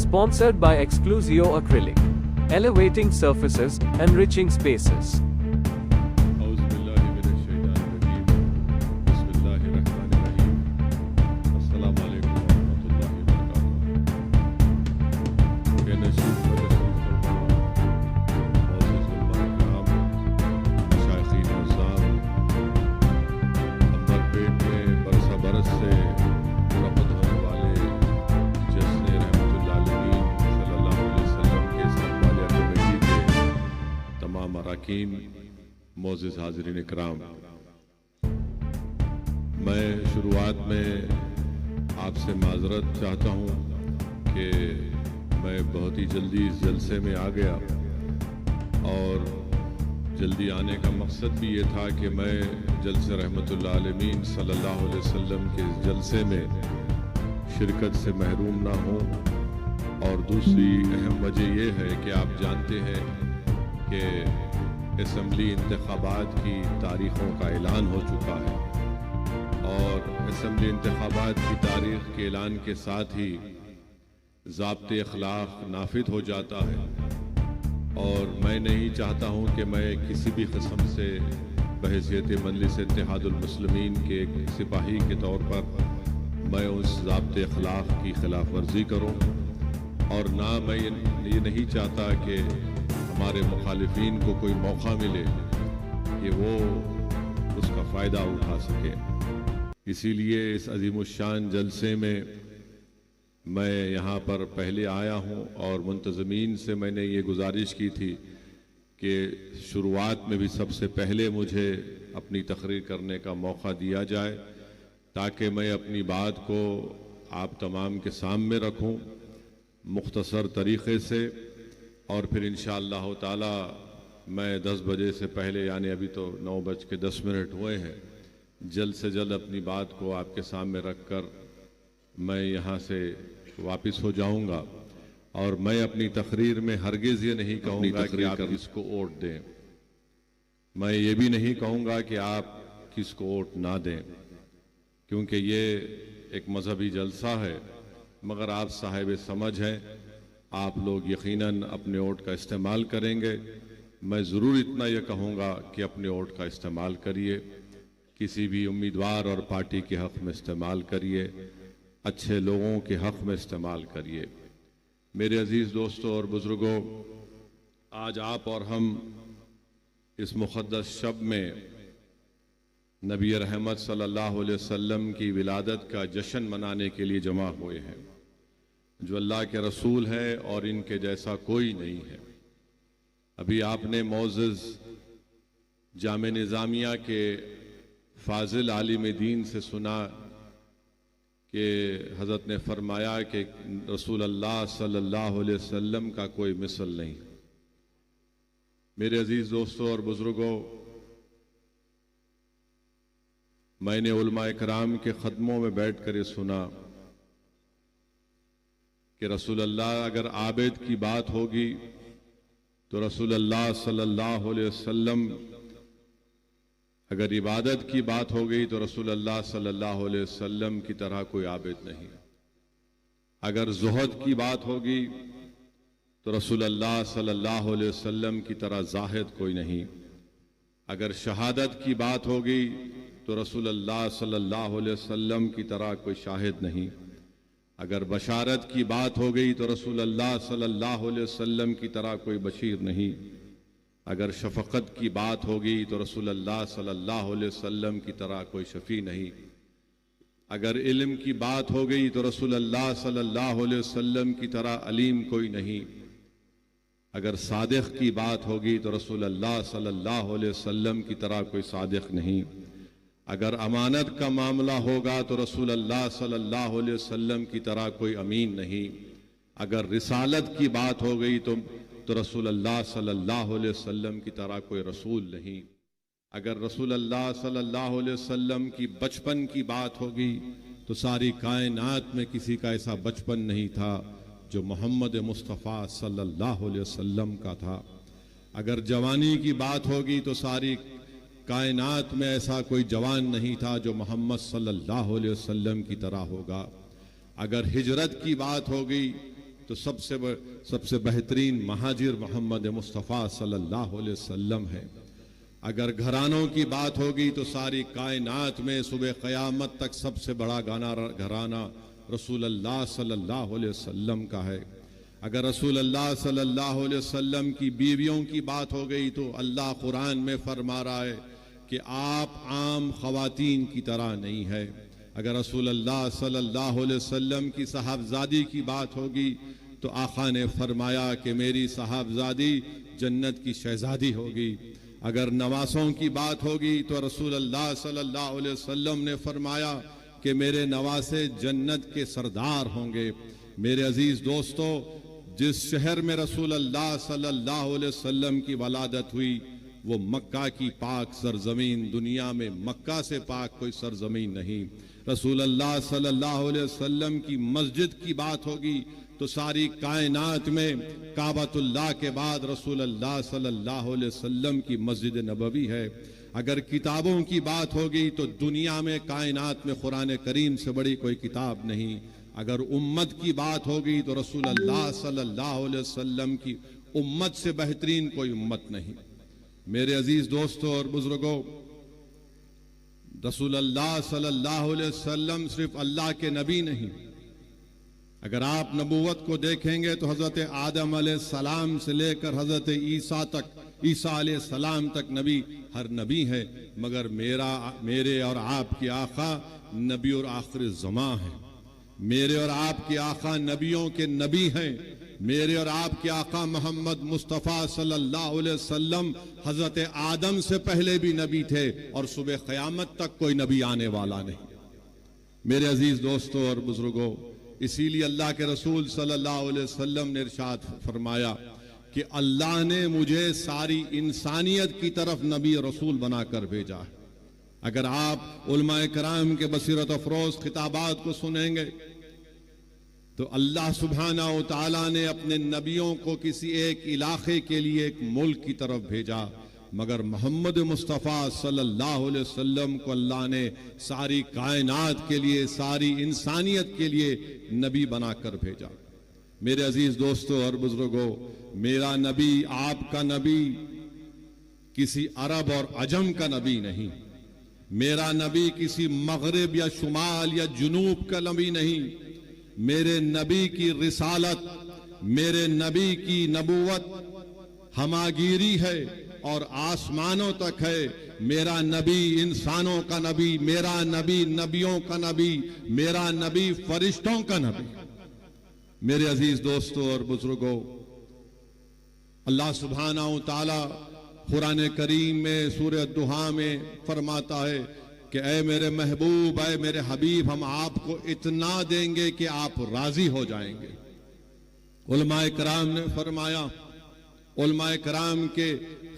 Sponsored by Exclusio Acrylic. Elevating surfaces, enriching spaces. मोअज़्ज़िज़ हाज़रीन इकराम, मैं शुरुआत में आपसे माज़रत चाहता हूँ कि मैं बहुत ही जल्दी इस जलसे में आ गया और जल्दी आने का मकसद भी ये था कि मैं जलसे रहमतुल्लाह आलमीन सल्लल्लाहु अलैहि वसल्लम के इस जलसे में शिरकत से महरूम ना हूँ। और दूसरी अहम वजह ये है कि आप जानते हैं कि असम्बली इंतखाबात की तारीख़ों का ऐलान हो चुका है और असम्बली इंतखाबात की तारीख़ के ऐलान के साथ ही ज़ाब्ते अखलाक नाफिद हो जाता है। और मैं नहीं चाहता हूँ कि मैं किसी भी किस्म से बहैसियत मजलिस इत्तेहादुल मुस्लिमीन के एक सिपाही के तौर पर मैं उस ज़ाब्ते अखलाक की खिलाफ वर्जी करूँ, और ना मैं ये नहीं चाहता कि हमारे मुखालिफिन को कोई मौका मिले कि वो उसका फ़ायदा उठा सके। इसीलिए इस अज़ीमुश्शान जलसे में मैं यहाँ पर पहले आया हूँ और मुंतज़मीन से मैंने ये गुजारिश की थी कि शुरुआत में भी सबसे पहले मुझे अपनी तकरीर करने का मौका दिया जाए ताकि मैं अपनी बात को आप तमाम के सामने रखूँ मुख्तसर तरीक़े से, और फिर इंशाअल्लाह ताला मैं 10 बजे से पहले, यानी अभी तो 9:10 हुए हैं, जल्द से जल्द अपनी बात को आपके सामने रखकर मैं यहाँ से वापस हो जाऊँगा। और मैं अपनी तकरीर में हरगिज़ ये नहीं कहूँगा कि आप किसको वोट दें, मैं ये भी नहीं कहूँगा कि आप किसको वोट ना दें, क्योंकि ये एक मजहबी जलसा है। मगर आप साहिब समझ हैं, आप लोग यकीनन अपने वोट का इस्तेमाल करेंगे। मैं ज़रूर इतना यह कहूँगा कि अपने वोट का इस्तेमाल करिए, किसी भी उम्मीदवार और पार्टी के हक़ में इस्तेमाल करिए, अच्छे लोगों के हक़ में इस्तेमाल करिए। मेरे अज़ीज़ दोस्तों और बुज़ुर्गों, आज आप और हम इस मुक़द्दस शब में नबी रहमत सल्लल्लाहु अलैहि वसल्लम की विलादत का जश्न मनाने के लिए जमा हुए हैं, जो अल्लाह के रसूल है और इनके जैसा कोई नहीं है। अभी आपने मोअज़्ज़िज़ जामे निज़ामिया के फाजिल आलिम दीन से सुना कि हज़रत ने फरमाया कि रसूल अल्लाह सल्लल्लाहु अलैहि वसल्लम का कोई मिसल नहीं। मेरे अजीज़ दोस्तों और बुज़ुर्गों, मैंने उलमाए कराम के ख़दमों में बैठ कर ये सुना कि रसूल अल्लाह अगर आबिद की बात होगी तो रसूल अल्लाह सल्लल्लाहु अलैहि वसल्लम, अगर इबादत की बात हो गई तो रसूल अल्लाह सल्लल्लाहु अलैहि वसल्लम की तरह कोई आबिद नहीं। अगर ज़ुहद की बात होगी तो रसूल अल्लाह सल्लल्लाहु अलैहि वसल्लम की तरह ज़ाहिद कोई नहीं। अगर शहादत की बात होगी तो रसूल अल्लाह सल्लल्लाहु अलैहि वसल्लम की तरह कोई शाहिद नहीं। अगर बशारत की बात हो गई तो रसूल अल्लाह सल्लल्लाहु अलैहि वसल्लम की तरह कोई बशीर नहीं। अगर शफ़क़त की बात होगी तो रसूल अल्लाह सल्लल्लाहु अलैहि वसल्लम की तरह कोई शफ़ी नहीं। अगर इल्म की बात हो गई तो रसूल अल्लाह सल्लल्लाहु अलैहि वसल्लम की तरह अलीम कोई नहीं। अगर सादिक़ की बात होगी तो रसूल अल्लाह सल्लल्लाहु अलैहि वसल्लम की तरह कोई सादिक़ नहीं। अगर अमानत का मामला होगा तो रसूल अल्लाह सल्लल्लाहु अलैहि वसल्लम की तरह कोई अमीन नहीं। अगर रिसालत की बात हो गई तो रसूल अल्लाह सल्लल्लाहु अलैहि वसल्लम की तरह कोई रसूल नहीं। अगर रसूल अल्लाह सल्लल्लाहु अलैहि वसल्लम की बचपन की बात होगी तो सारी कायनात में किसी का ऐसा बचपन नहीं था जो मोहम्मद मुस्तफ़ा सल्लल्लाहु अलैहि वसल्लम का था। अगर जवानी की बात होगी तो सारी कायनात में ऐसा कोई जवान नहीं था जो मोहम्मद सल्लल्लाहु अलैहि वसल्लम की तरह होगा। अगर हिजरत की बात होगी तो सबसे बेहतरीन महाजिर मोहम्मद मुस्तफ़ा सल्लल्लाहु अलैहि वसल्लम है। अगर घरानों की बात होगी तो सारी कायनात में सुबह क़यामत तक सबसे बड़ा घराना रसूल अल्लाह सल्लल्लाहु अलैहि वसल्लम का है। अगर रसूल अल्लाह सल्लल्लाहु अलैहि वसल्लम की बीवियों की बात हो गई तो अल्लाह कुरान में फरमा रहा है कि आप आम ख़वातीन की तरह नहीं है। अगर रसूल अल्लाह सल्लल्लाहु अलैहि वसल्लम की साहबजादी की बात होगी तो आका ने फरमाया कि मेरी साहबजादी जन्नत की शहजादी होगी। अगर नवासों की बात होगी तो रसूल अल्लाह सल्लल्लाहु अलैहि वसल्लम ने फरमाया कि मेरे नवासे जन्नत के सरदार होंगे। मेरे अजीज दोस्तों, जिस शहर में रसूल अल्लाह सल्लल्लाहु अलैहि वसल्लम की वलादत हुई वो मक्का की पाक सरजमीन, दुनिया में मक्का से पाक कोई सरजमीन नहीं। रसूल अल्लाह सल्लल्लाहु अलैहि वसल्लम की मस्जिद की बात होगी तो सारी कायनात में काबतुल्लाह के बाद रसूल अल्लाह सल्लल्लाहु अलैहि वसल्लम की मस्जिद नबवी है। अगर किताबों की बात होगी तो दुनिया में कायनात में कुरान करीम से बड़ी कोई किताब नहीं। अगर उम्मत की बात होगी तो रसूल अल्लाह सल्लल्लाहु अलैहि वसल्लम की उम्मत से बेहतरीन कोई उम्मत नहीं। मेरे अजीज दोस्तों और बुजुर्गों, रसूल अल्लाह सल्लल्लाहु अलैहि वसल्लम सिर्फ अल्लाह के नबी नहीं। अगर आप नबूवत को देखेंगे तो हजरत आदम अलैहिस्सलाम से लेकर हजरत ईसा अलैहिस्सलाम तक नबी हर नबी है, मगर मेरे और आपके आका नबी और आखिर ज़मा है। मेरे और आपके आका नबियों के नबी हैं। मेरे और आपके आका मोहम्मद मुस्तफ़ा सल्लल्लाहु अलैहि वसल्लम हजरत आदम से पहले भी नबी थे और सुबह क़यामत तक कोई नबी आने वाला नहीं। मेरे अजीज दोस्तों और बुजुर्गों, इसीलिए अल्लाह के रसूल सल्लल्लाहु अलैहि वसल्लम ने इरशाद फरमाया कि अल्लाह ने मुझे सारी इंसानियत की तरफ नबी रसूल बनाकर भेजा है। अगर आप उलमाए कराम के बसीरत अफरोज खिताबात को सुनेंगे तो अल्लाह सुब्हानहू व तआला ने अपने नबियों को किसी एक इलाके के लिए, एक मुल्क की तरफ भेजा, मगर मोहम्मद मुस्तफ़ा सल्लल्लाहु अलैहि वसल्लम को अल्लाह ने सारी कायनात के लिए, सारी इंसानियत के लिए नबी बनाकर भेजा। मेरे अजीज दोस्तों और बुजुर्गों, मेरा नबी, आपका नबी किसी अरब और अजम का नबी नहीं। मेरा नबी किसी मगरिब या शुमाल या जुनूब का नबी नहीं। मेरे नबी की रिसालत, मेरे नबी की नबूवत हमागिरी है और आसमानों तक है। मेरा नबी इंसानों का नबी, मेरा नबी नबियों का नबी, मेरा नबी फरिश्तों का नबी। मेरे अजीज दोस्तों और बुजुर्गों, अल्लाह सुब्हानहू व तआला कुरान करीम में सूरह दुहा में फरमाता है कि ऐ मेरे महबूब, ऐ मेरे हबीब, हम आपको इतना देंगे कि आप राजी हो जाएंगे। उलमाए कराम ने फरमाया, उलमाए कराम के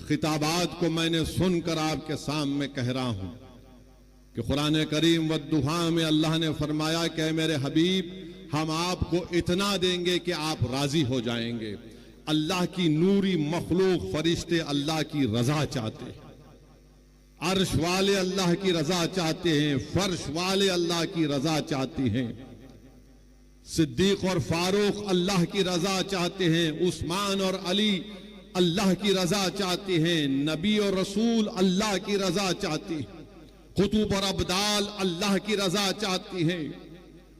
खिताबात को मैंने सुनकर आपके सामने कह रहा हूं कि कुरान करीम व दुहा में अल्लाह ने फरमाया कि ऐ मेरे हबीब, हम आपको इतना देंगे कि आप राजी हो जाएंगे। अल्लाह की नूरी मखलूक फरिश्ते अल्लाह की रजा चाहते हैं। अर्श वाले अल्लाह की रजा चाहते हैं, फर्श वाले अल्लाह की रजा चाहते हैं, सिद्दीक और फारूक अल्लाह की रजा चाहते हैं, उस्मान और अली अल्लाह की रजा चाहते हैं, नबी और रसूल अल्लाह की रजा चाहते हैं, कुतुब और अब्दाल अल्लाह की रजा चाहती हैं,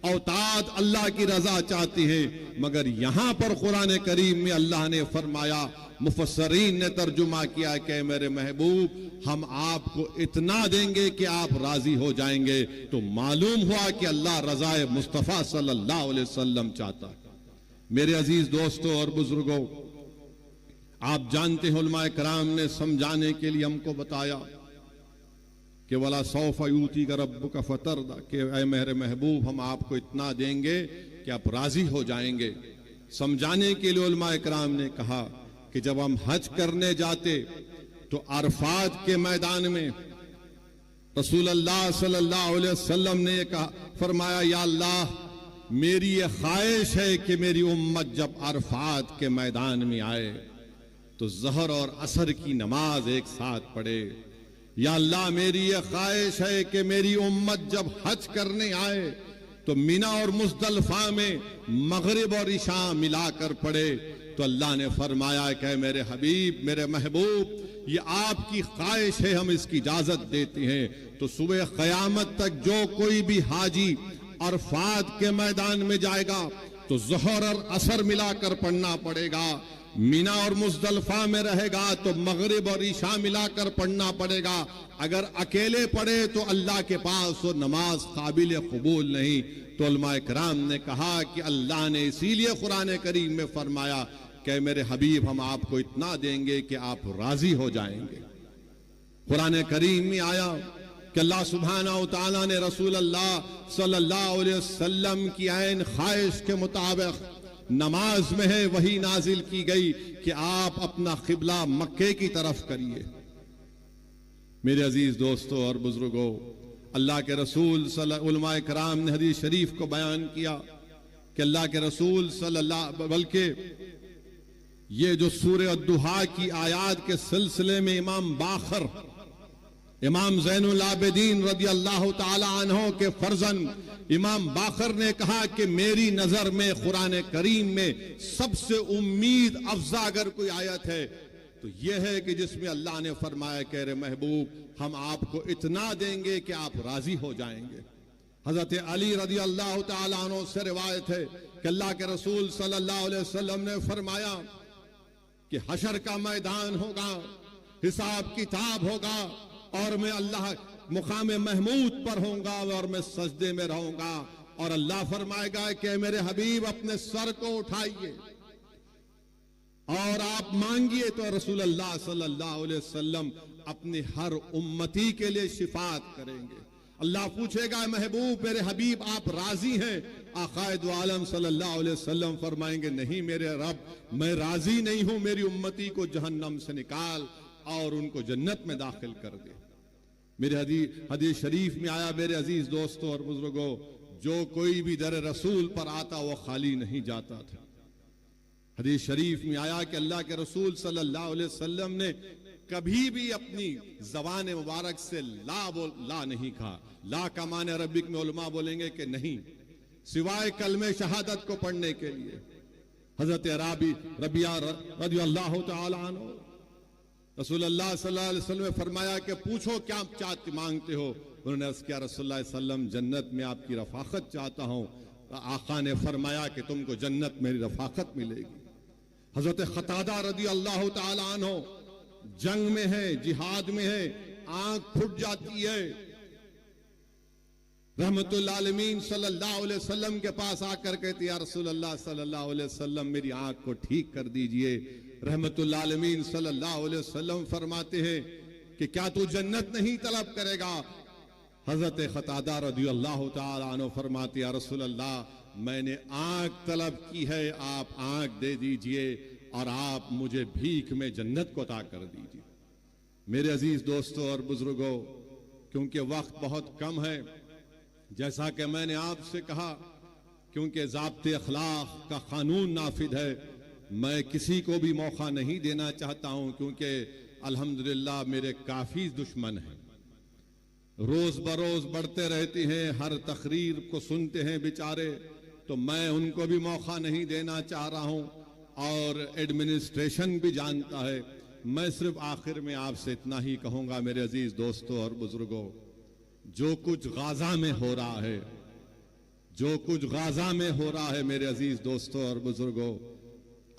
औताद अल्लाह की रजा चाहती हैं। मगर यहां पर कुरान करीम में अल्लाह ने फरमाया, मुफस्सरीन ने तर्जुमा किया कि मेरे महबूब, हम आपको इतना देंगे कि आप राजी हो जाएंगे। तो मालूम हुआ कि अल्लाह रजाए मुस्तफ़ा सल्लल्लाहु अलैहि वसल्लम चाहता है। मेरे अजीज दोस्तों और बुजुर्गों, आप जानते हैं उलमाए कराम ने समझाने के लिए हमको बताया कि वला सौफ यूती का रब्बु का फतरदा, कि ऐ मेरे महबूब, हम आपको इतना देंगे कि आप राजी हो जाएंगे। समझाने के लिए उलमाए कराम ने कहा कि जब हम हज करने जाते तो अरफात के मैदान में रसूल अल्लाह सल्लल्लाहु अलैहि वसल्लम ने कहा, फरमाया, या अल्लाह, मेरी ये ख्वाहिश है कि मेरी उम्मत जब अरफात के मैदान में आए तो ज़हर और असर की नमाज एक साथ पढ़े। या अल्लाह, मेरी ये ख्वाहिश है कि मेरी उम्मत जब हज करने आए तो मीना और मुज़दलिफ़ा में मगरिब और इशा मिलाकर पढ़े तो अल्लाह ने फरमाया कि मेरे हबीब, मेरे महबूब, ये आपकी ख्वाहिश है, हम इसकी इजाजत देते हैं। तो सुबह क़यामत तक जो कोई भी हाजी अरफात के मैदान में जाएगा तो ज़ोहर और असर मिलाकर पढ़ना पड़ेगा। मीना और मुज़दलिफ़ा में रहेगा तो मगरिब और इशा मिलाकर पढ़ना पड़ेगा। अगर अकेले पढ़े तो अल्लाह के पास वो नमाज काबिल कबूल नहीं। तो उलमा इकराम ने कहा कि अल्लाह ने इसीलिए कुरान करीम में फरमाया कि मेरे हबीब, हम आपको इतना देंगे कि आप राजी हो जाएंगे। कुरान करीम में आया कि अल्लाह सुब्हानहू तआला ने रसूल अल्लाह सल्लल्लाहु अलैहि वसल्लम की ऐन ख्वाहिश के मुताबिक नमाज में है वही नाजिल की गई कि आप अपना किबला मक्के की तरफ करिए। मेरे अजीज दोस्तों और बुजुर्गों, अल्लाह के रसूल उलमा इकराम ने हदीस शरीफ को बयान किया कि अल्लाह के रसूल सल्लल्लाहु, बल्कि ये जो सूरह दुहा की आयात के सिलसिले में इमाम बाखर, इमाम ज़ैनुल आबिदीन रज़ी अल्लाह ताला अन्हो के फर्जन इमाम बाखर ने कहा कि मेरी नजर में कुरान करीम में सबसे उम्मीद अफजा अगर कोई आयत है तो यह है कि जिसमें अल्लाह ने फरमाया कि रे महबूब, हम आपको इतना देंगे कि आप राजी हो जाएंगे। हजरत अली रज़ी अल्लाह ताला अन्हो से रिवायत है कि अल्लाह के रसूल सल्लल्लाहु अलैहि वसल्लम ने फरमाया कि हशर का मैदान होगा, हिसाब किताब होगा और मैं अल्लाह मुकाम महमूद पर होऊंगा और मैं सजदे में रहूंगा और अल्लाह फरमाएगा कि मेरे हबीब, अपने सर को उठाइए और आप मांगिए। तो रसूल अल्लाह सल्लल्लाहु अलैहि वसल्लम अपनी हर उम्मती के लिए शिफात करेंगे। अल्लाह पूछेगा, महबूब, मेरे हबीब, आप राजी हैं? आक़ाए दो आलम सल्लल्लाहु अलैहि वसल्लम फरमाएंगे, नहीं मेरे रब, मैं राजी नहीं हूं, मेरी उम्मती को जहन्नम से निकाल और उनको जन्नत में दाखिल कर दे। मेरे हदीस शरीफ में आया, मेरे अजीज दोस्तों और बुजुर्गों, जो कोई भी दर रसूल पर आता वो खाली नहीं जाता था। हदीस शरीफ में आया कि अल्लाह के रसूल सल्लल्लाहु अलैहि वसल्लम ने कभी भी अपनी जबान मुबारक से ला नहीं कहा। ला का माने अरबिक में उलमा बोलेंगे कि नहीं, सिवाय कलमे शहादत को पढ़ने के लिए। हजरत रबिया रज़ी अल्लाह तआला अन्हु, रसूल अल्लाह सल्लल्लाहु अलैहि वसल्लम ने फरमाया कि पूछो क्या चाहते मांगते हो। उन्होंने अर्ज़ किया, रसूलुल्लाह सल्लल्लाहु अलैहि वसल्लम, जन्नत में आपकी रफाकत चाहता हूं। आका ने फरमाया कि तुमको जन्नत मेरी रफाकत मिलेगी। हजरत क़तादा रज़ी अल्लाह तआला अन्हु जंग में है, जिहाद में है, आंख फूट जाती है, रहमतुल आलमीन सल्लल्लाहु अलैहि वसल्लम के पास आकर कहते, या रसूलल्लाह सल्लल्लाहु अलैहि वसल्लम, मेरी आंख को ठीक कर दीजिए। रहमतुल आलमीन सल्लल्लाहु अलैहि वसल्लम फरमाते हैं कि क्या तू जन्नत नहीं तलब करेगा? हजरत क़तादा रज़ी अल्लाह तआला अन्हु फरमाते, या रसूलल्लाह, मैंने आंख तलब की है, आप आंख दे दीजिए और आप मुझे भीख में जन्नत को अता कर दीजिए। मेरे अजीज दोस्तों और बुजुर्गों, क्योंकि वक्त बहुत कम है, जैसा कि मैंने आपसे कहा, क्योंकि ज़ाब्ते अखलाक का कानून नाफिद है, मैं किसी को भी मौका नहीं देना चाहता हूं, क्योंकि अल्हम्दुलिल्लाह मेरे काफी दुश्मन हैं, रोज बरोज बढ़ते रहते हैं, हर तकरीर को सुनते हैं बेचारे, तो मैं उनको भी मौका नहीं देना चाह रहा हूं और एडमिनिस्ट्रेशन भी जानता है। मैं सिर्फ आखिर में आपसे इतना ही कहूंगा, मेरे अजीज दोस्तों और बुजुर्गों, जो कुछ गाजा में हो रहा है, जो कुछ गाजा में हो रहा है, मेरे अजीज दोस्तों और बुजुर्गों,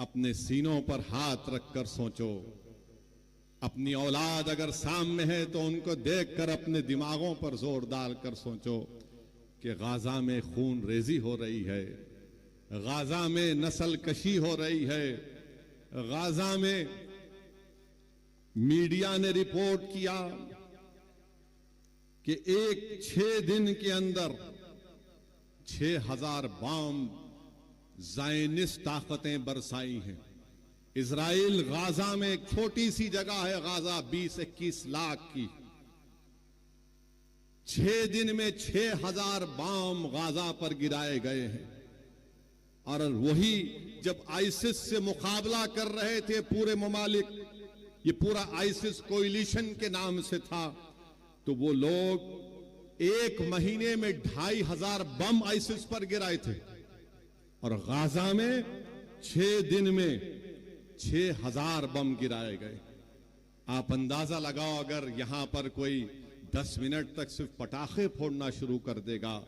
अपने सीनों पर हाथ रखकर सोचो। अपनी औलाद अगर सामने है तो उनको देखकर अपने दिमागों पर जोर डालकर सोचो कि गाजा में खून रेजी हो रही है, गाजा में नस्ल कशी हो रही है, गाजा में मीडिया ने रिपोर्ट किया कि 6 दिन के अंदर 6000 बॉम्ब ज़ायनिस्ट ताकतें बरसाई हैं। इजराइल गाजा में एक छोटी सी जगह है, गाजा 20-21 लाख की, 6 दिन में 6000 बॉम्ब गाजा पर गिराए गए हैं। और वही जब आइसिस से मुकाबला कर रहे थे पूरे ममालिक, ये पूरा आइसिस कोलिशन के नाम से था, तो वो लोग एक महीने में 2500 बम आईसिस पर गिराए थे और गाजा में 6 दिन में 6000 बम गिराए गए। आप अंदाजा लगाओ, अगर यहां पर कोई 10 मिनट तक सिर्फ पटाखे फोड़ना शुरू कर देगा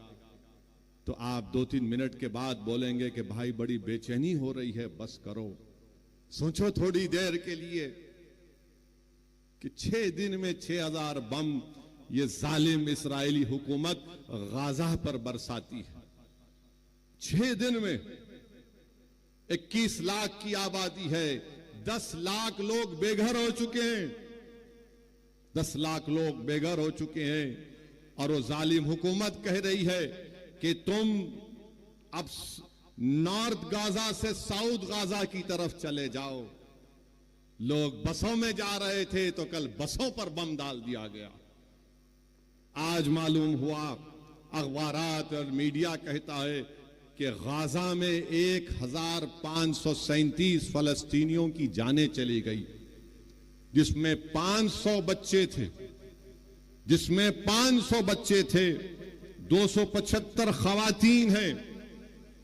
तो आप 2-3 मिनट के बाद बोलेंगे कि भाई बड़ी बेचैनी हो रही है, बस करो। सोचो थोड़ी देर के लिए कि 6 दिन में 6000 बम ये जालिम इस्राएली हुकूमत गाजा पर बरसाती है। 6 दिन में 21 लाख की आबादी है, 10 लाख लोग बेघर हो चुके हैं, 10 लाख लोग बेघर हो चुके हैं। और वो जालिम हुकूमत कह रही है कि तुम अब नॉर्थ गाजा से साउथ गाजा की तरफ चले जाओ। लोग बसों में जा रहे थे तो कल बसों पर बम डाल दिया गया। आज मालूम हुआ, अखबारात और मीडिया कहता है कि गाजा में 1537 फलस्तीनियों की जानें चली गई, जिसमें 500 बच्चे थे, 275 खवातीन हैं,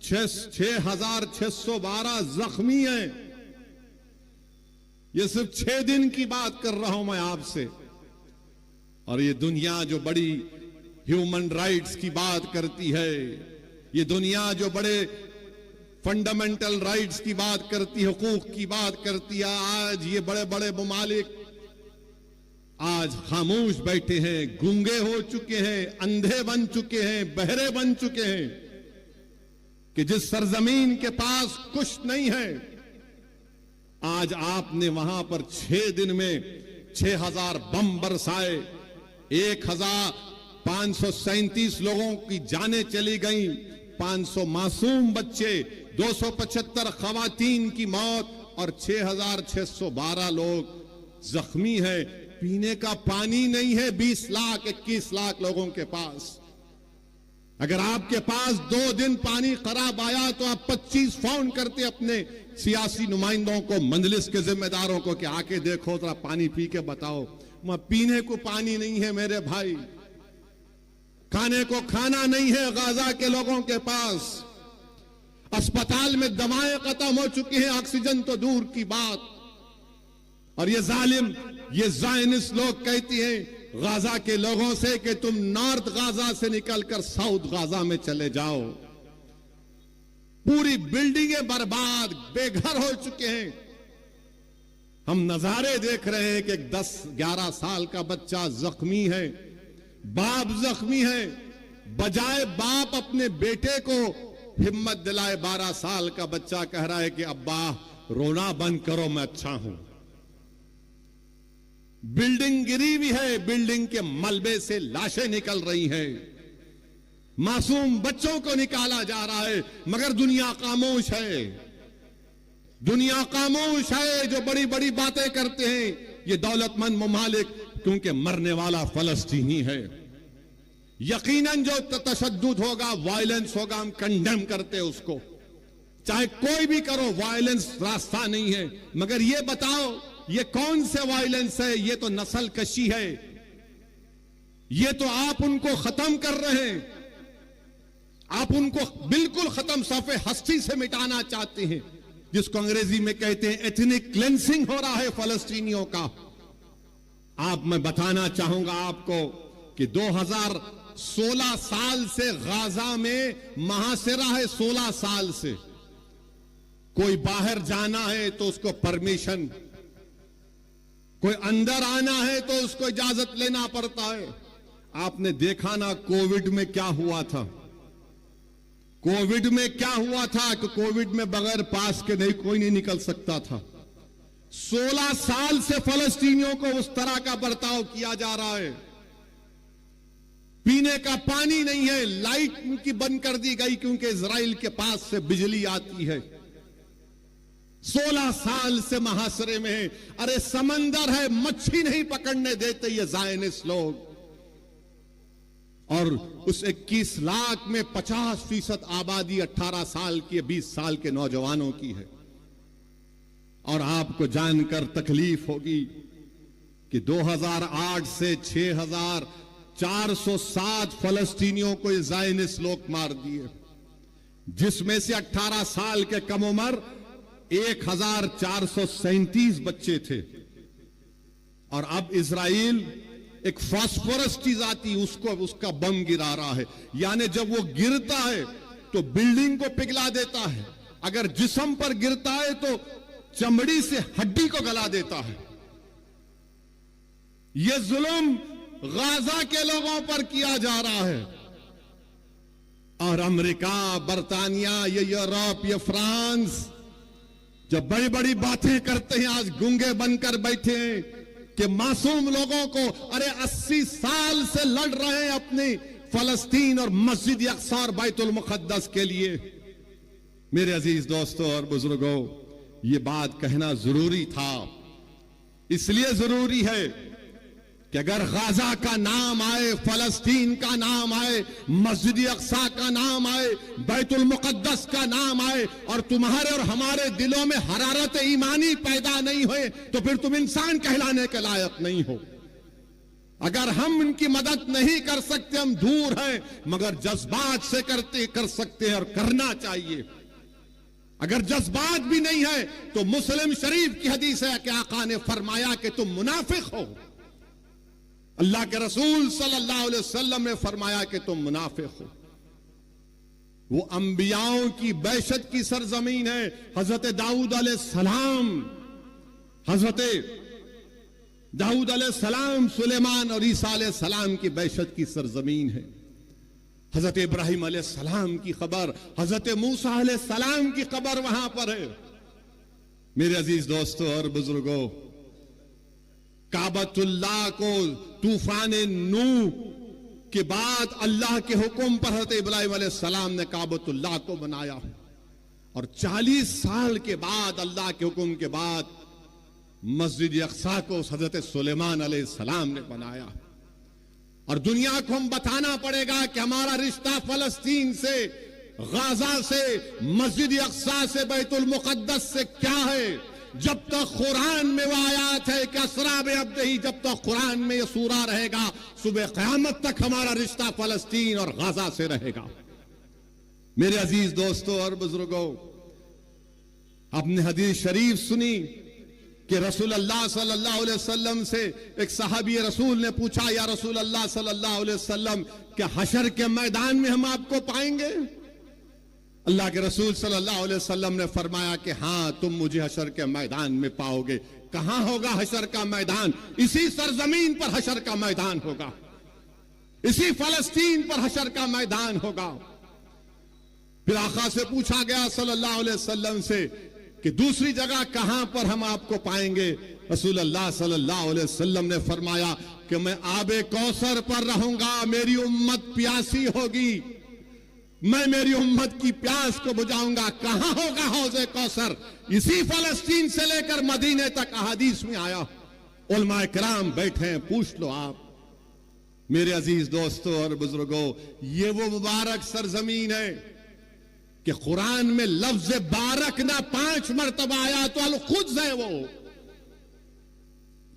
6612 जख्मी हैं। ये सिर्फ 6 दिन की बात कर रहा हूं मैं आपसे। और ये दुनिया जो बड़ी ह्यूमन राइट्स की बात करती है, ये दुनिया जो बड़े फंडामेंटल राइट्स की बात करती है, हुकूक की बात करती है, आज ये बड़े बड़े मुमालिक आज खामोश बैठे हैं, गूंगे हो चुके हैं, अंधे बन चुके हैं, बहरे बन चुके हैं कि जिस सरजमीन के पास कुछ नहीं है, आज आपने वहां पर 6 दिन में 6000 बम बरसाए, 1537 लोगों की जानें चली गई, 500 मासूम बच्चे, 275 खवातीन की मौत और 6612 लोग जख्मी हैं। पीने का पानी नहीं है 20 लाख 21 लाख लोगों के पास। अगर आपके पास 2 दिन पानी खराब आया तो आप 25 फोन करते अपने सियासी नुमाइंदों को, मंजलिस के जिम्मेदारों को कि आके देखो जरा पानी पी के बताओ। वहां पीने को पानी नहीं है मेरे भाई, खाने को खाना नहीं है गाजा के लोगों के पास, अस्पताल में दवाएं खत्म हो चुकी हैं, ऑक्सीजन तो दूर की बात। और ये जालिम, ये ज़ायनिस्ट लोग कहती हैं गाजा के लोगों से कि तुम नॉर्थ गाजा से निकलकर साउथ गाजा में चले जाओ। पूरी बिल्डिंगें बर्बाद, बेघर हो चुके हैं। हम नजारे देख रहे हैं कि 10-11 साल का बच्चा जख्मी है, बाप जख्मी है, बजाय बाप अपने बेटे को हिम्मत दिलाए 12 साल का बच्चा कह रहा है कि अब्बा रोना बंद करो, मैं अच्छा हूं। बिल्डिंग गिरी हुई है, बिल्डिंग के मलबे से लाशें निकल रही हैं, मासूम बच्चों को निकाला जा रहा है, मगर दुनिया खामोश है। दुनिया खामोश है जो बड़ी बड़ी बातें करते हैं ये दौलतमंद ममालिक, क्योंकि मरने वाला फलस्तीनी है। यकीनन जो तशद्दुद होगा, वायलेंस होगा, हम कंडेम करते हैं उसको, चाहे कोई भी करो, वायलेंस रास्ता नहीं है। मगर ये बताओ ये कौन से वायलेंस है? ये तो नस्ल कशी है, ये तो आप उनको खत्म कर रहे हैं, आप उनको बिल्कुल खत्म, सफ़े हस्ती से मिटाना चाहते हैं, जिसको अंग्रेजी में कहते हैं एथनिक क्लेंसिंग हो रहा है फलस्तीनियों का। आप, मैं बताना चाहूंगा आपको कि 2016 साल से गाजा में महासिरा है, 16 साल से। कोई बाहर जाना है तो उसको परमिशन, कोई अंदर आना है तो उसको इजाजत लेना पड़ता है। आपने देखा ना कोविड में क्या हुआ था, कोविड में क्या हुआ था कि कोविड में बगैर पास के नहीं कोई नहीं निकल सकता था। 16 साल से फलस्तीनियों को उस तरह का बर्ताव किया जा रहा है। पीने का पानी नहीं है, लाइट उनकी बंद कर दी गई क्योंकि इजराइल के पास से बिजली आती है। 16 साल से महासरे में है। अरे समंदर है, मच्छी नहीं पकड़ने देते ये ज़ायनिस्ट लोग। और उस 21 लाख में 50% आबादी 18 साल की, 20 साल के नौजवानों की है। और आपको जानकर तकलीफ होगी कि 2008 से 407 फलस्तीनियों को ये ज़ायनिस्ट लोग मार दिए, जिसमें से 18 साल के कम उम्र 1437 बच्चे थे। और अब इजराइल एक फास्फोरस चीज आती उसका बम गिरा रहा है, यानी जब वो गिरता है तो बिल्डिंग को पिघला देता है, अगर जिस्म पर गिरता है तो चमड़ी से हड्डी को गला देता है। यह जुल्म गाजा के लोगों पर किया जा रहा है। और अमेरिका, बरतानिया, ये यूरोप, ये फ्रांस जब बड़ी बड़ी बातें करते हैं, आज गूंगे बनकर बैठे हैं कि मासूम लोगों को, अरे 80 साल से लड़ रहे हैं अपनी फलस्तीन और मस्जिद अक्सा और बैतुल मुक़द्दस के लिए। मेरे अजीज दोस्तों और बुजुर्गों, ये बात कहना जरूरी था। इसलिए जरूरी है कि अगर गाजा का नाम आए, फलस्तीन का नाम आए, मस्जिद अक्सा का नाम आए, बैतुल मुक़द्दस का नाम आए, और तुम्हारे और हमारे दिलों में हरारत ईमानी पैदा नहीं हुए, तो फिर तुम इंसान कहलाने के लायक नहीं हो। अगर हम इनकी मदद नहीं कर सकते, हम दूर हैं, मगर जज्बात से कर सकते हैं और करना चाहिए। अगर जज्बात भी नहीं है तो मुस्लिम शरीफ की हदीस है कि आका ने फरमाया कि तुम मुनाफिक हो। अल्लाह के रसूल सल्लल्लाहु अलैहि वसल्लम ने फरमाया कि तुम मुनाफिक हो। वो अंबियाओं की बैशत की सरजमीन है। हजरत दाऊद अलैहिस्सलाम, सुलेमान और ईसा अलैहिस्सलाम की बैशत की सरजमीन है। हजरत इब्राहिम अलैहिस्सलाम की खबर, हजरत मूसा अलैहिस्सलाम की खबर वहां पर है। मेरे अजीज दोस्तों और बुजुर्गों, काबतुल्लाह को तूफान नूह के बाद अल्लाह के हुक्म पर हजरत इब्राहिम अलैहिस्सलाम ने काबतुल्लाह को बनाया, और 40 साल के बाद अल्लाह के हुक्म के बाद मस्जिद अक्सा को हजरत सुलेमान अलैहिस्सलाम ने बनाया। और दुनिया को हम बताना पड़ेगा कि हमारा रिश्ता फलस्तीन से, गाजा से, मस्जिद अक्सा से, बैतुल मुक़द्दस से क्या है। जब तक कुरान में वो आयात है कि असरा बे अब्दिही, जब तक कुरान में ये सूरा रहेगा, सुबह क़यामत तक हमारा रिश्ता फलस्तीन और गाजा से रहेगा। मेरे अजीज दोस्तों और बुजुर्गों, आपने हदीस शरीफ सुनी कि रसूल अल्लाह सल्लल्लाहु अलैहि वसल्लम से एक सहाबी रसूल ने पूछा, या रसूल अल्लाह सल्लल्लाहु अलैहि वसल्लम, क्या हशर के मैदान में हम आपको पाएंगे? अल्लाह के रसूल सल्लल्लाहु अलैहि वसल्लम ने फरमाया कि हाँ, तुम मुझे हशर के मैदान में पाओगे। कहां होगा हशर का मैदान? इसी सरजमीन पर हशर का मैदान होगा, इसी फलस्तीन पर हशर का मैदान होगा। फिर आका से पूछा गया सल्लल्लाहु अलैहि वसल्लम से कि दूसरी जगह कहां पर हम आपको पाएंगे? रसूल अल्लाह सल्लल्लाहु अलैहि वसल्लम ने फरमाया कि मैं आबे कौसर पर रहूंगा, मेरी उम्मत प्यासी होगी, मैं मेरी उम्मत की प्यास को बुझाऊंगा। कहां होगा हौज़े कौसर? इसी फलस्तीन से लेकर मदीने तक अहादीस में आया। उलमाए किराम बैठे हैं, पूछ लो आप। मेरे अजीज दोस्तों और बुजुर्गों, ये वो मुबारक सरजमीन है कि कुरान में लफ्ज बारक ना 5 मरतबा आया तो अल खुद है वो।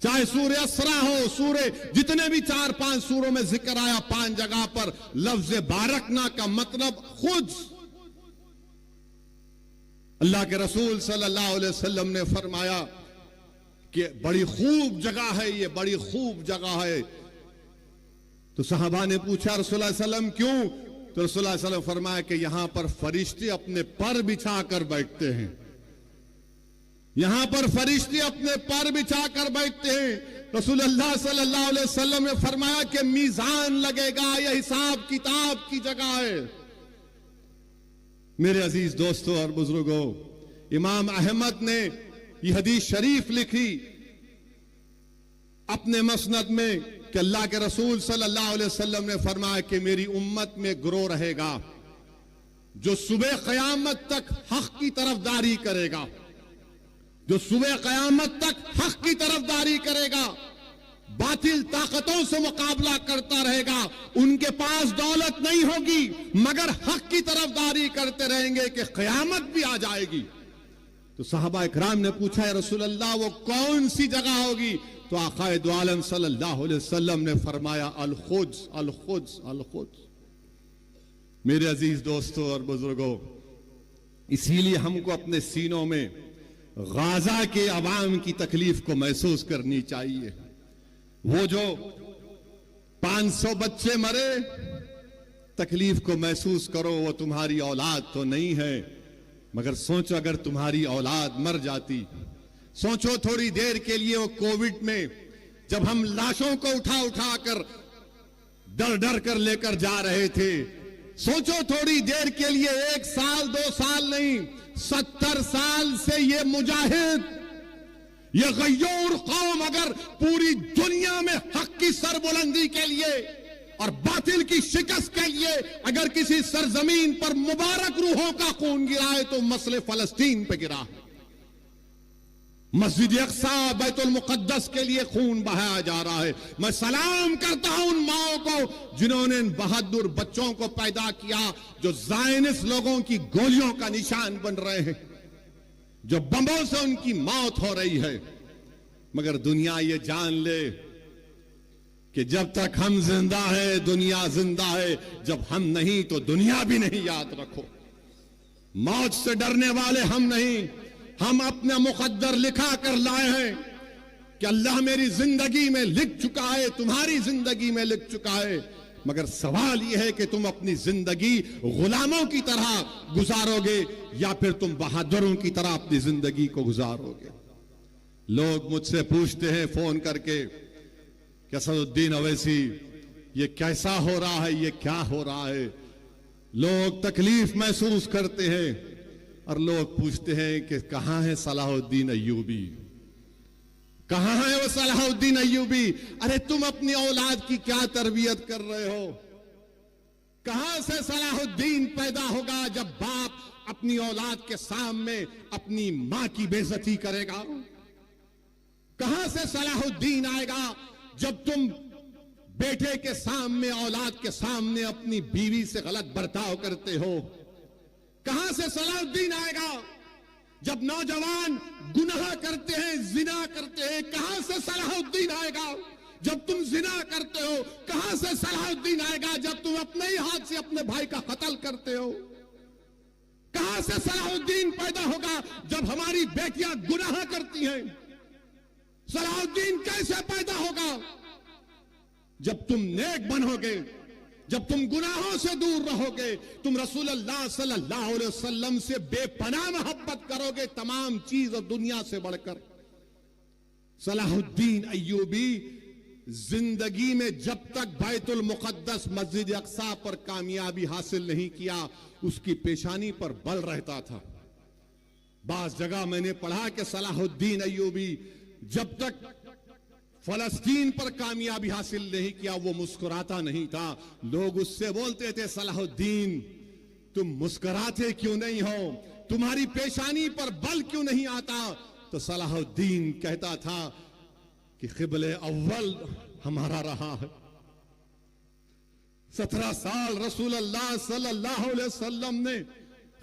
चाहे सूरह असरा हो, सूरह जितने भी 4-5 सूरों में जिक्र आया, 5 जगह पर लफ्ज बारकना का मतलब खुद। अल्लाह के रसूल सल्लल्लाहु अलैहि वसल्लम ने फरमाया कि बड़ी खूब जगह है ये, बड़ी खूब जगह है। तो सहाबा ने पूछा रसूलुल्लाह सल्लल्लाहु अलैहि वसल्लम क्यों? तो रसूलुल्लाह सल्लल्लाहु अलैहि वसल्लम फरमाया कि यहां पर फरिश्ते अपने पर बिछा कर बैठते हैं, यहां पर फरिश्ते अपने पर बिछा कर बैठते हैं। रसूलुल्लाह सल्लल्लाहु अलैहि वसल्लम ने फरमाया कि मीजान लगेगा, यह हिसाब किताब की जगह है। मेरे अजीज दोस्तों और बुजुर्गों, इमाम अहमद ने यह हदीस शरीफ लिखी अपने मसनद में कि अल्लाह के रसूल सल्लल्लाहु अलैहि वसल्लम ने फरमाया कि मेरी उम्मत में ग्रोह रहेगा जो सुबह क़यामत तक हक की तरफदारी करेगा, जो सुबह क़यामत तक हक की तरफदारी करेगा, बातिल ताकतों से मुकाबला करता रहेगा। उनके पास दौलत नहीं होगी मगर हक की तरफदारी करते रहेंगे कि क़यामत भी आ जाएगी। तो तो साहबा इकराम ने पूछा, या रसूल अल्लाह वो कौन सी जगह होगी? तो आकाए दो आलम सल्लल्लाहु अलैहि वसल्लम ने फरमाया, अल खुद्स, अल खुद्स, अल खुद्स। मेरे अजीज दोस्तों और बुजुर्गों, इसीलिए हमको अपने सीनों में गाजा के अवाम की तकलीफ को महसूस करनी चाहिए। वो जो 500 बच्चे मरे, तकलीफ को महसूस करो। वो तुम्हारी औलाद तो नहीं है, मगर सोचो अगर तुम्हारी औलाद मर जाती। सोचो थोड़ी देर के लिए वो कोविड में जब हम लाशों को उठा उठा कर डर डर कर लेकर जा रहे थे, सोचो थोड़ी देर के लिए, 1 साल 2 साल नहीं, 70 साल से ये मुजाहिद, ये गय्यूर कौम अगर पूरी दुनिया में हक की सरबुलंदी के लिए और बातिल की शिकस्त के लिए अगर किसी सरजमीन पर मुबारक रूहों का खून गिरा है तो मसले फलस्तीन पे गिरा है। मस्जिद अक्सा, बैतुल मुकद्दस के लिए खून बहाया जा रहा है। मैं सलाम करता हूं उन माओं को जिन्होंने इन बहादुर बच्चों को पैदा किया, जो ज़ायनिस्ट लोगों की गोलियों का निशान बन रहे हैं, जो बमों से उनकी मौत हो रही है। मगर दुनिया ये जान ले कि जब तक हम जिंदा है दुनिया जिंदा है, जब हम नहीं तो दुनिया भी नहीं। याद रखो, मौत से डरने वाले हम नहीं, हम अपना मुकद्दर लिखा कर लाए हैं कि अल्लाह मेरी जिंदगी में लिख चुका है, तुम्हारी जिंदगी में लिख चुका है। मगर सवाल यह है कि तुम अपनी जिंदगी गुलामों की तरह गुजारोगे या फिर तुम बहादुरों की तरह अपनी जिंदगी को गुजारोगे। लोग मुझसे पूछते हैं फोन करके कि असदुद्दीन अवैसी ये कैसा हो रहा है, ये क्या हो रहा है। लोग तकलीफ महसूस करते हैं और लोग पूछते हैं कि कहां है सलाहुद्दीन अय्यूबी, कहां है वो सलाहुद्दीन अय्यूबी। अरे तुम अपनी औलाद की क्या तरबियत कर रहे हो? कहां से सलाहुद्दीन पैदा होगा जब बाप अपनी औलाद के सामने अपनी मां की बेइज्जती करेगा? कहां से सलाहुद्दीन आएगा जब तुम बेटे के सामने, औलाद के सामने अपनी बीवी से गलत बर्ताव करते हो? कहां से सलाहुद्दीन आएगा जब नौजवान गुनाह करते हैं, जिना करते हैं? कहां से सलाहुद्दीन आएगा जब तुम जिना करते हो? कहां से सलाहुद्दीन आएगा जब तुम अपने ही हाथ से अपने भाई का कत्ल करते हो? कहां से सलाहुद्दीन पैदा होगा जब हमारी बेटियां गुनाह करती हैं? सलाहुद्दीन कैसे पैदा होगा? जब तुम नेक बनोगे, जब तुम गुनाहों से दूर रहोगे, तुम रसूलुल्लाह सल्लल्लाहु अलैहि वसल्लम से बेपनाह मोहब्बत करोगे, तमाम चीज और दुनिया से बढ़कर। सलाहुद्दीन अय्यूबी जिंदगी में जब तक बैतुल मुकद्दस मस्जिद अक्सा पर कामयाबी हासिल नहीं किया, उसकी पेशानी पर बल रहता था। बास जगह मैंने पढ़ा कि सलाहुद्दीन अय्यूबी जब तक फलस्तीन पर कामयाबी हासिल नहीं किया वो मुस्कुराता नहीं था। लोग उससे बोलते थे, सलाहुद्दीन तुम मुस्कुराते क्यों नहीं हो, तुम्हारी पेशानी पर बल क्यों नहीं आता? तो सलाहुद्दीन कहता था कि क़िबले अव्वल हमारा रहा है। 17 साल रसूलुल्लाह सल्लल्लाहु अलैहि वसल्लम ने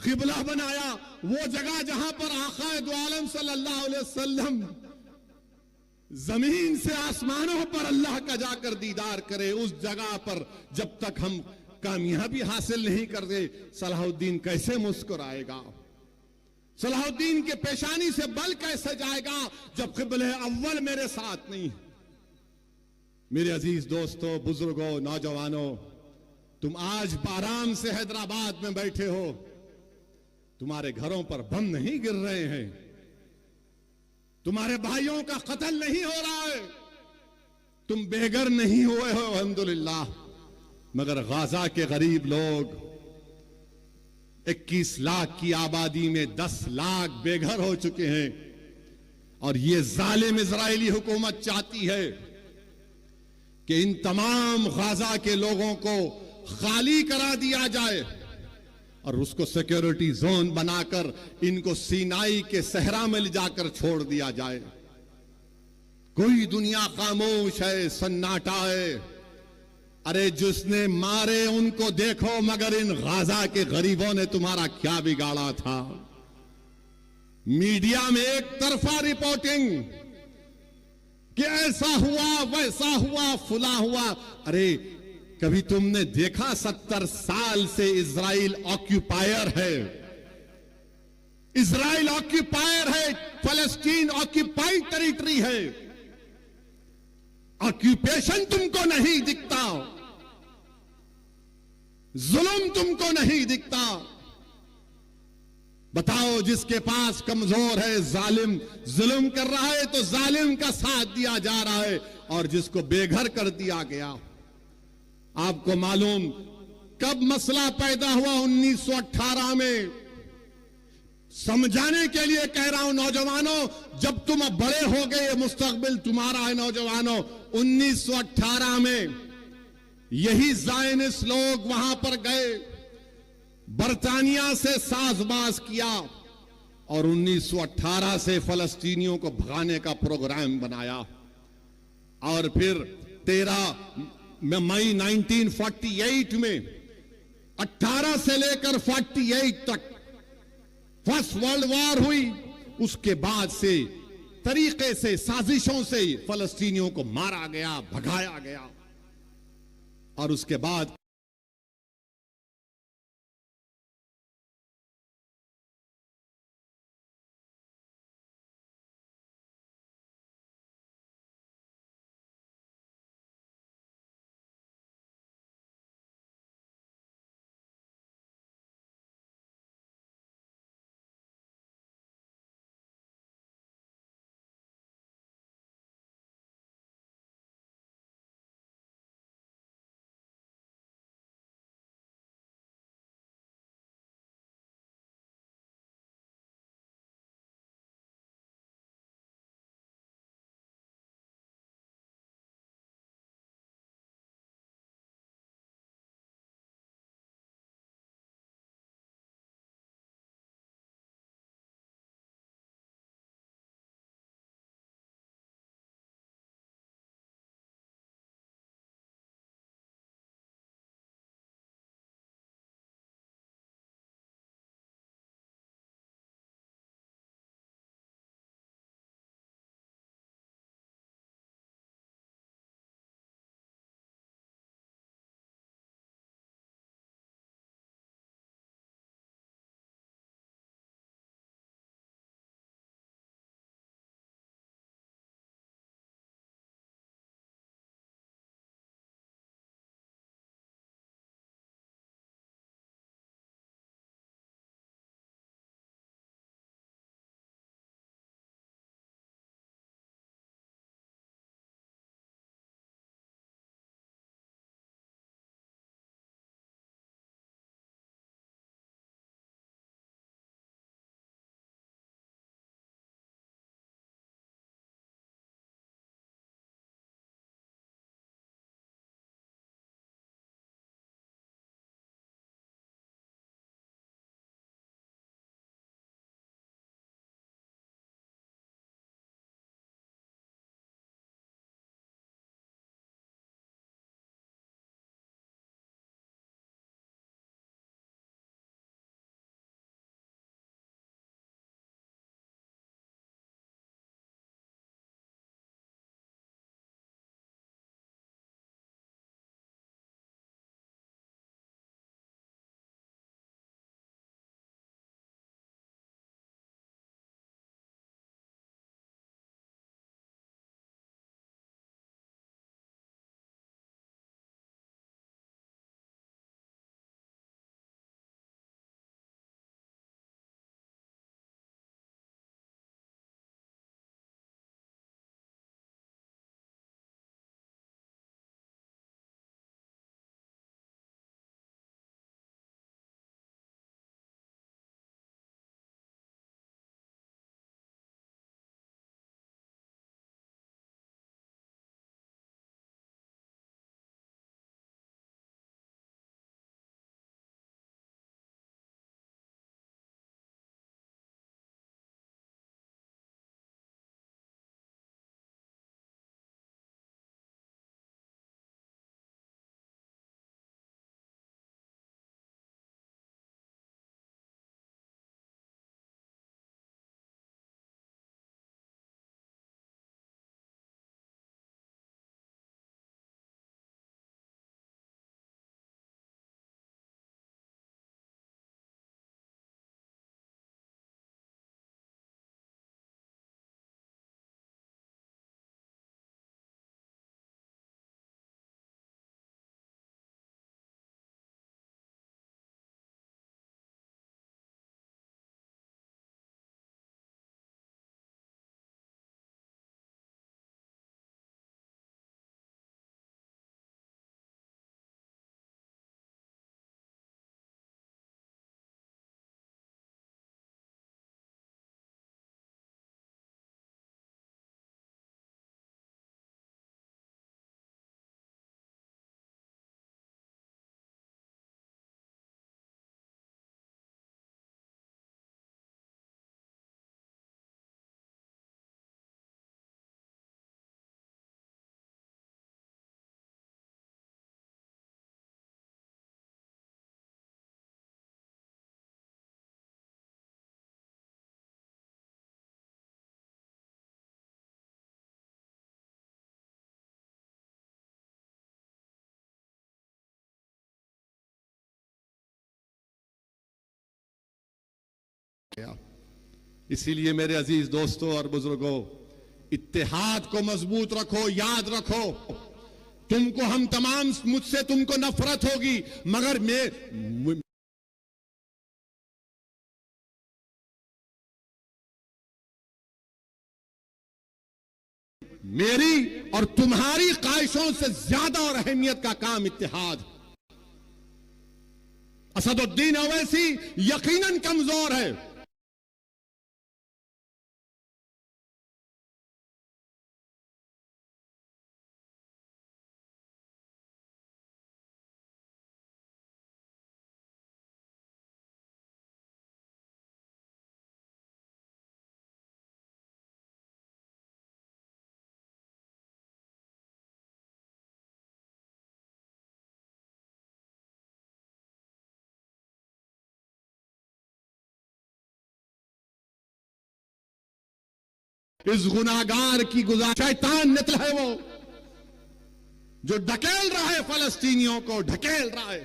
क़िबला बनाया, वो जगह जहां पर आक़ाए दो आलम सल्लल्लाहु अलैहि वसल्लम जमीन से आसमानों पर अल्लाह का जाकर दीदार करे, उस जगह पर जब तक हम कामयाबी हासिल नहीं करते, सलाहुद्दीन कैसे मुस्कुराएगा? सलाहुद्दीन के पेशानी से बल कैसे जाएगा जब क़िबले अव्वल मेरे साथ नहीं? मेरे अजीज दोस्तों, बुजुर्गों, नौजवानों, तुम आज आराम से हैदराबाद में बैठे हो, तुम्हारे घरों पर बम नहीं गिर रहे हैं, तुम्हारे भाइयों का कत्ल नहीं हो रहा है, तुम बेघर नहीं हुए हो अल्हम्दुलिल्लाह। मगर गाजा के गरीब लोग 21 लाख की आबादी में 10 लाख बेघर हो चुके हैं। और ये जालिम इजरायली हुकूमत चाहती है कि इन तमाम गाजा के लोगों को खाली करा दिया जाए और उसको सिक्योरिटी जोन बनाकर इनको सीनाई के सहरा में ले जाकर छोड़ दिया जाए। कोई दुनिया खामोश है, सन्नाटा है। अरे जिसने मारे उनको देखो, मगर इन गाजा के गरीबों ने तुम्हारा क्या बिगाड़ा था? मीडिया में एक तरफा रिपोर्टिंग कि ऐसा हुआ वैसा हुआ फुला हुआ। अरे कभी तुमने देखा 70 साल से इजराइल ऑक्यूपायर है, इजराइल ऑक्यूपायर है, फलस्तीन ऑक्यूपाइड टेरिटरी है। ऑक्यूपेशन तुमको नहीं दिखता, जुल्म तुमको नहीं दिखता। बताओ, जिसके पास कमजोर है जालिम जुल्म कर रहा है तो जालिम का साथ दिया जा रहा है, और जिसको बेघर कर दिया गया। आपको मालूम कब मसला पैदा हुआ? 1918 में। समझाने के लिए कह रहा हूं नौजवानों, जब तुम अब बड़े हो गए, मुस्तकबिल तुम्हारा है नौजवानों। 1918 में यही ज़ायनिस्ट लोग वहां पर गए, बरतानिया से साजबाज किया और 1918 से फलस्तीनियों को भगाने का प्रोग्राम बनाया। और फिर 13 मई 1948 में 18 से लेकर 48 तक फर्स्ट वर्ल्ड वॉर हुई। उसके बाद से तरीके से, साजिशों से फलस्तीनियों को मारा गया, भगाया गया। और उसके बाद इसीलिए मेरे अजीज दोस्तों और बुजुर्गों, इत्तेहाद को मजबूत रखो। याद रखो, तुमको हम तमाम, मुझसे तुमको नफरत होगी, मगर मेरी और तुम्हारी ख्वाहिशों से ज्यादा और अहमियत का काम इत्तेहाद। असदुद्दीन ओवैसी यकीनन कमजोर है, इस गुनाहगार की शैतान निकला है वो, जो ढकेल रहा है फलस्तीनियों को, ढकेल रहा है।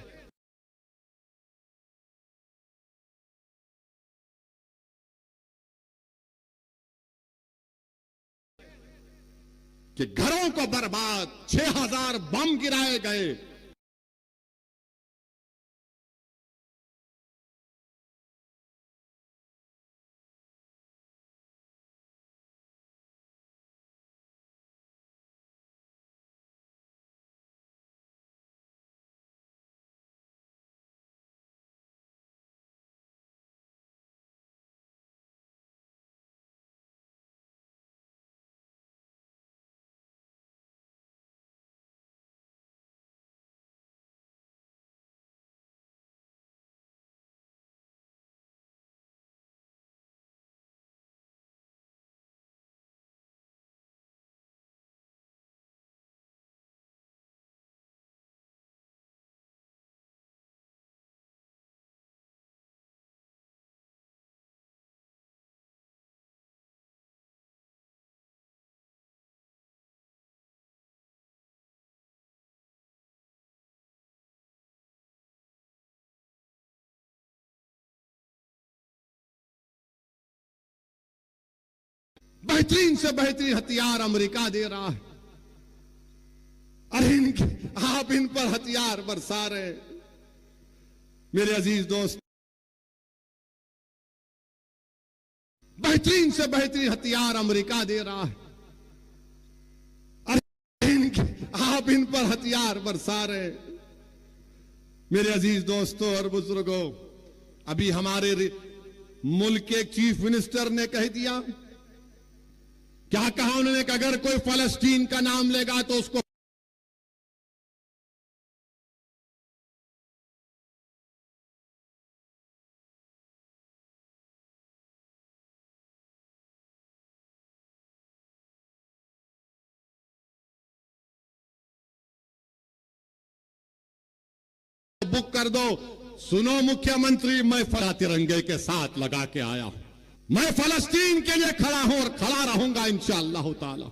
कि घरों को बर्बाद, 6000 बम गिराए गए, बेहतरीन से बेहतरीन हथियार अमेरिका दे रहा है। अरे आप इन पर हथियार बरसा रहे। मेरे अजीज दोस्त, बेहतरीन से बेहतरीन हथियार अमेरिका दे रहा है। अरे आप इन पर हथियार बरसा रहे। मेरे अजीज दोस्तों और बुजुर्गों, अभी हमारे मुल्क के चीफ मिनिस्टर ने कह दिया, क्या कहा उन्होंने कि अगर कोई फलस्तीन का नाम लेगा तो उसको बुक कर दो। सुनो मुख्यमंत्री, मैं तिरंगे के साथ लगा के आया हूं। मैं फलस्तीन के लिए खड़ा हूं और खड़ा रहूंगा इंशाअल्लाह ताला।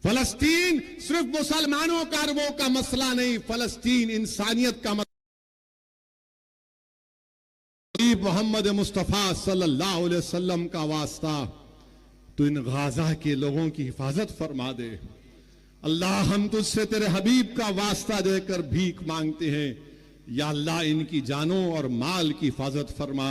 फलस्तीन सिर्फ मुसलमानों का अरबों का मसला नहीं, फलस्तीन इंसानियत का मसला। मोहम्मद मुस्तफा सल्लल्लाहु अलैहि वसल्लम का वास्ता, तो इन गाजा के लोगों की हिफाजत फरमा दे। अल्लाह, हम तुझसे तेरे हबीब का वास्ता देकर भीख मांगते हैं, या अल्लाह इनकी जानों और माल की हिफाजत फरमा।